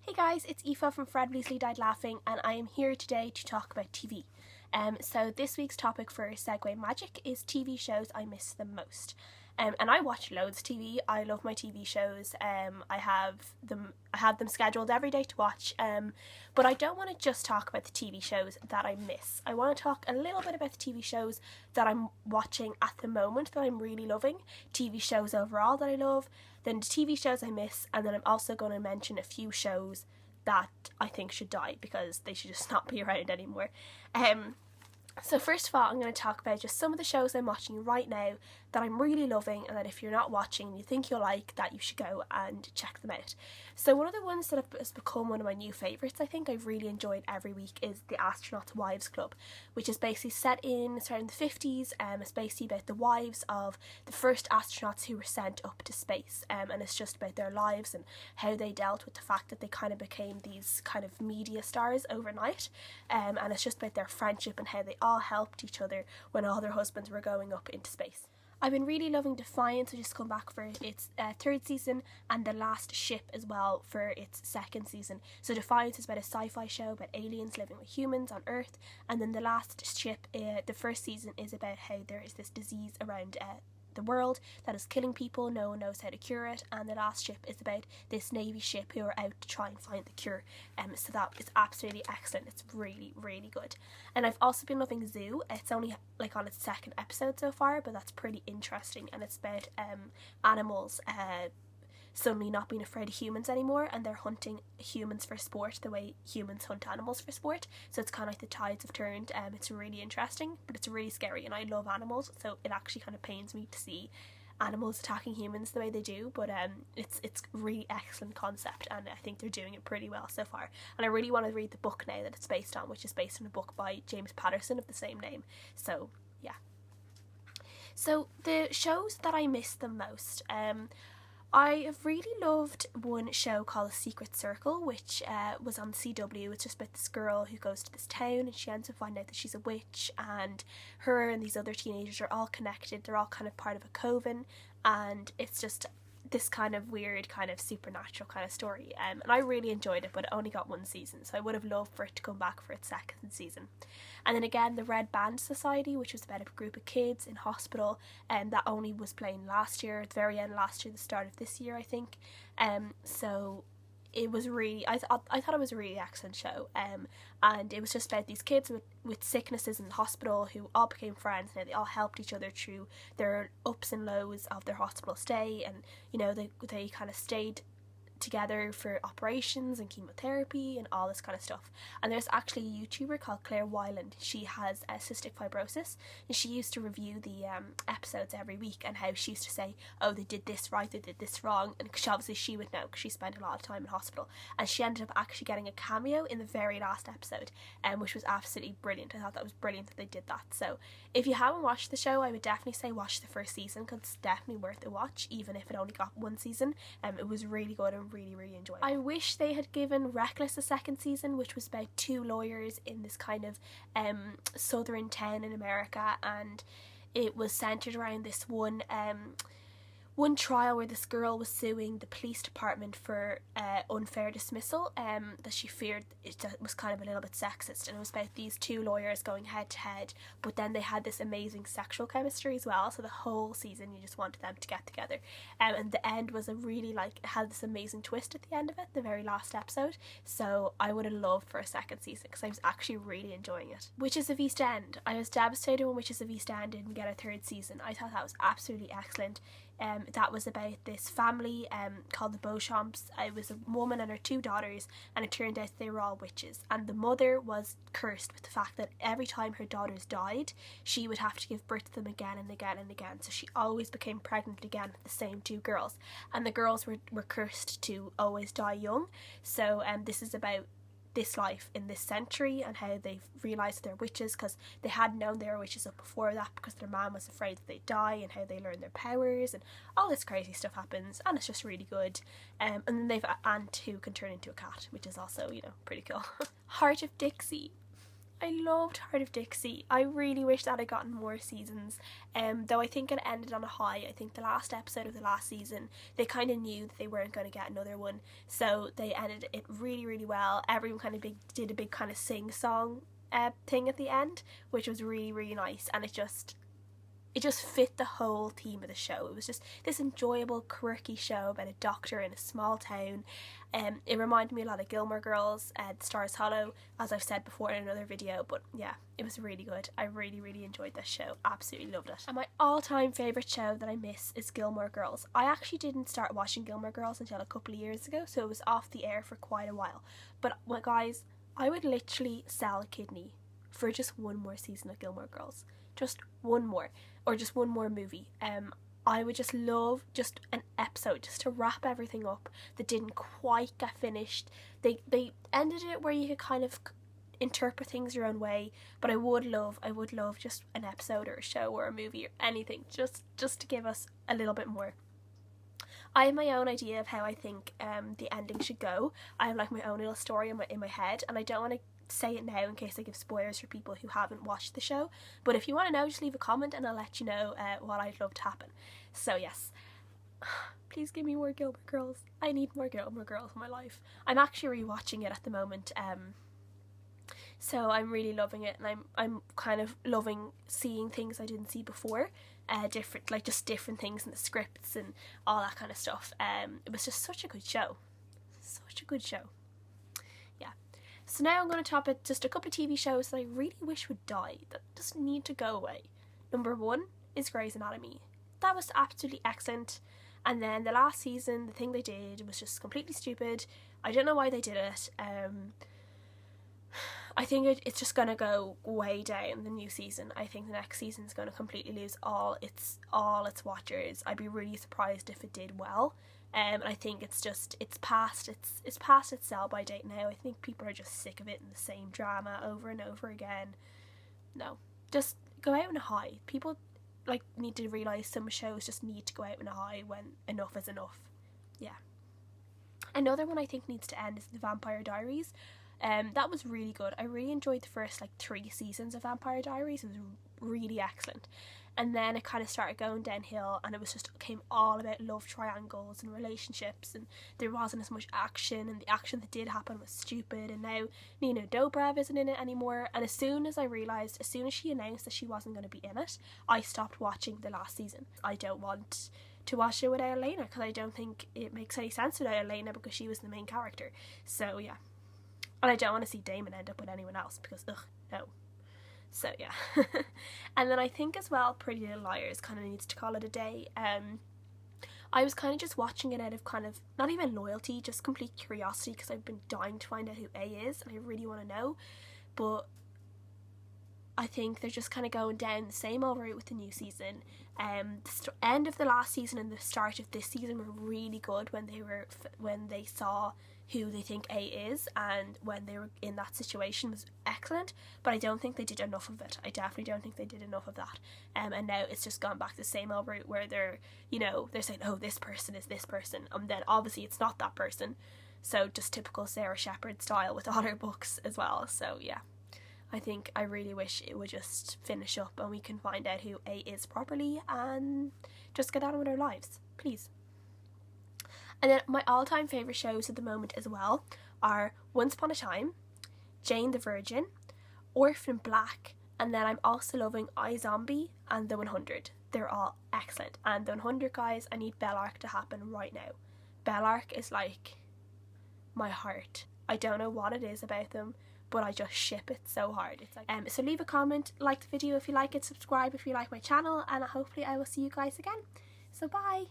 Hey guys, it's Aoife from Fred Weasley Died Laughing, and I am here today to talk about TV. So this week's topic for Segue Magic is TV shows I miss the most. And I watch loads of TV. I love my TV shows. I have them scheduled every day to watch. But I don't want to just talk about the TV shows that I miss. I want to talk a little bit about the TV shows that I'm watching at the moment that I'm really loving. TV shows overall that I love. Then the TV shows I miss, and then I'm also going to mention a few shows that I think should die because they should just not be around anymore. So first of all, I'm going to talk about just some of the shows I'm watching right now that I'm really loving, and that if you're not watching and you think you'll like, that you should go and check them out. So one of the ones that has become one of my new favourites, I think I've really enjoyed every week, is the Astronauts Wives Club, which is basically set in around the 50s. It's basically about the wives of the first astronauts who were sent up to space, and it's just about their lives and how they dealt with the fact that they kind of became these kind of media stars overnight, and it's just about their friendship and how they all helped each other when all their husbands were going up into space. I've been really loving Defiance, which has come back for its third season, and The Last Ship as well for its second season. So Defiance is about a sci-fi show about aliens living with humans on Earth, and then The Last Ship, the first season, is about how there is this disease around the world that is killing people. No one knows how to cure it, and The Last Ship is about this Navy ship who are out to try and find the cure. So that is absolutely excellent. It's really, really good. And I've also been loving Zoo. It's only like on its second episode so far, but that's pretty interesting, and it's about animals suddenly not being afraid of humans anymore, and they're hunting humans for sport the way humans hunt animals for sport. So it's kind of like the tides have turned. It's really interesting, but it's really scary, and I love animals, so it actually kind of pains me to see animals attacking humans the way they do, but it's really excellent concept, and I think they're doing it pretty well so far. And I really want to read the book now that it's based on, which is based on a book by James Patterson of the same name. So yeah. So the shows that I miss the most, I have really loved one show called The Secret Circle, which was on the CW. It's just about this girl who goes to this town and she ends up finding out that she's a witch, and her and these other teenagers are all connected. They're all kind of part of a coven, and it's just this kind of weird, kind of supernatural kind of story. And I really enjoyed it, but it only got one season, so I would have loved for it to come back for its second season. And then again, the Red Band Society, which was about a group of kids in hospital, and that only was playing last year, at the very end last year, the start of this year, I think. So it was really, I thought it was a really excellent show, and it was just about these kids with sicknesses in the hospital who all became friends. Now they all helped each other through their ups and lows of their hospital stay, and you know, they kind of stayed together for operations and chemotherapy and all this kind of stuff. And there's actually a YouTuber called Claire Wyland. She has cystic fibrosis, and she used to review the episodes every week, and how she used to say, oh, they did this right, they did this wrong, and obviously she would know because she spent a lot of time in hospital. And she ended up actually getting a cameo in the very last episode, which was absolutely brilliant. I thought that was brilliant that they did that. So if you haven't watched the show, I would definitely say watch the first season, because it's definitely worth a watch, even if it only got one season. It was really good and really, really enjoyable. I wish they had given Reckless a second season, which was about two lawyers in this kind of southern town in America, and it was centered around this one trial where this girl was suing the police department for unfair dismissal, that she feared it was kind of a little bit sexist, and it was about these two lawyers going head to head, but then they had this amazing sexual chemistry as well, so the whole season you just wanted them to get together, and the end was it had this amazing twist at the end of it, the very last episode. So I would have loved for a second season, because I was actually really enjoying it. Witches of East End, I was devastated when Witches of East End didn't get a third season. I thought that was absolutely excellent. That was about this family called the Beauchamps. It was a woman and her two daughters, and it turned out they were all witches, and the mother was cursed with the fact that every time her daughters died, she would have to give birth to them again and again and again, so she always became pregnant again with the same two girls, and the girls were cursed to always die young. So this is about this life in this century and how they've realised they're witches, because they hadn't known they were witches up before that because their mom was afraid that they'd die, and how they learn their powers, and all this crazy stuff happens, and it's just really good. And then they've an aunt who can turn into a cat, which is also, you know, pretty cool. Heart of Dixie. I loved Heart of Dixie. I really wish that had gotten more seasons. Though I think it ended on a high. I think the last episode of the last season, they kind of knew that they weren't going to get another one, so they ended it really, really well. Everyone kind of did a big kind of sing-song thing at the end, which was really, really nice, and it just fit the whole theme of the show. It was just this enjoyable, quirky show about a doctor in a small town. It reminded me a lot of Gilmore Girls, The Stars Hollow, as I've said before in another video, but yeah, it was really good. I really, really enjoyed this show. Absolutely loved it. And my all-time favourite show that I miss is Gilmore Girls. I actually didn't start watching Gilmore Girls until a couple of years ago, so it was off the air for quite a while. But well, guys, I would literally sell a kidney for just one more season of Gilmore Girls. Just one more, or just one more movie. I would just love just an episode just to wrap everything up that didn't quite get finished. They ended it where you could kind of interpret things your own way, but I would love just an episode or a show or a movie or anything just to give us a little bit more. I have my own idea of how I think the ending should go. I have like my own little story in my head, and I don't want to say it now in case I give spoilers for people who haven't watched the show, but if you want to know, just leave a comment and I'll let you know what I'd love to happen. So yes, please give me more Gilmore Girls. I need more Gilmore Girls in my life. I'm actually rewatching it at the moment, so I'm really loving it, and I'm kind of loving seeing things I didn't see before, different things in the scripts and all that kind of stuff. It was just such a good show. Yeah. So now I'm going to top it just a couple of TV shows that I really wish would die, that just need to go away. Number 1 is Grey's Anatomy. That was absolutely excellent. And then the last season, the thing they did was just completely stupid. I don't know why they did it. I think it's just going to go way down the new season. I think the next season is going to completely lose all its watchers. I'd be really surprised if it did well. And I think it's past its sell by date now. I think people are just sick of it and the same drama over and over again. No, just go out on a high. People need to realise some shows just need to go out on a high when enough is enough. Yeah. Another one I think needs to end is The Vampire Diaries. That was really good. I really enjoyed the first 3 seasons of Vampire Diaries. It was really excellent. And then it kind of started going downhill, and it came all about love triangles and relationships, and there wasn't as much action, and the action that did happen was stupid. And now Nina Dobrev isn't in it anymore, and as soon as she announced that she wasn't going to be in it, I stopped watching the last season. I don't want to watch it without Elena, because I don't think it makes any sense without Elena, because she was the main character. So yeah. And I don't want to see Damon end up with anyone else, because no. So yeah. And then I think as well Pretty Little Liars kind of needs to call it a day. I was kind of just watching it out of kind of not even loyalty, just complete curiosity, because I've been dying to find out who A is and I really want to know. But I think they're just kind of going down the same old route with the new season. The end of the last season and the start of this season were really good when they saw who they think A is, and when they were in that situation was excellent, but I don't think they did enough of it. I definitely don't think they did enough of that. And now it's just gone back the same old route where they're saying, oh, this person is this person, and then obviously it's not that person. So just typical Sarah Shepherd style with all her books as well. So yeah, I really wish it would just finish up and we can find out who A is properly and just get on with our lives, please. And then my all-time favourite shows at the moment as well are Once Upon a Time, Jane the Virgin, Orphan Black, and then I'm also loving iZombie and The 100. They're all excellent. And The 100, guys, I need Bellark to happen right now. Bellark is like my heart. I don't know what it is about them, but I just ship it so hard. It's like so leave a comment, like the video if you like it, subscribe if you like my channel, and hopefully I will see you guys again. So bye!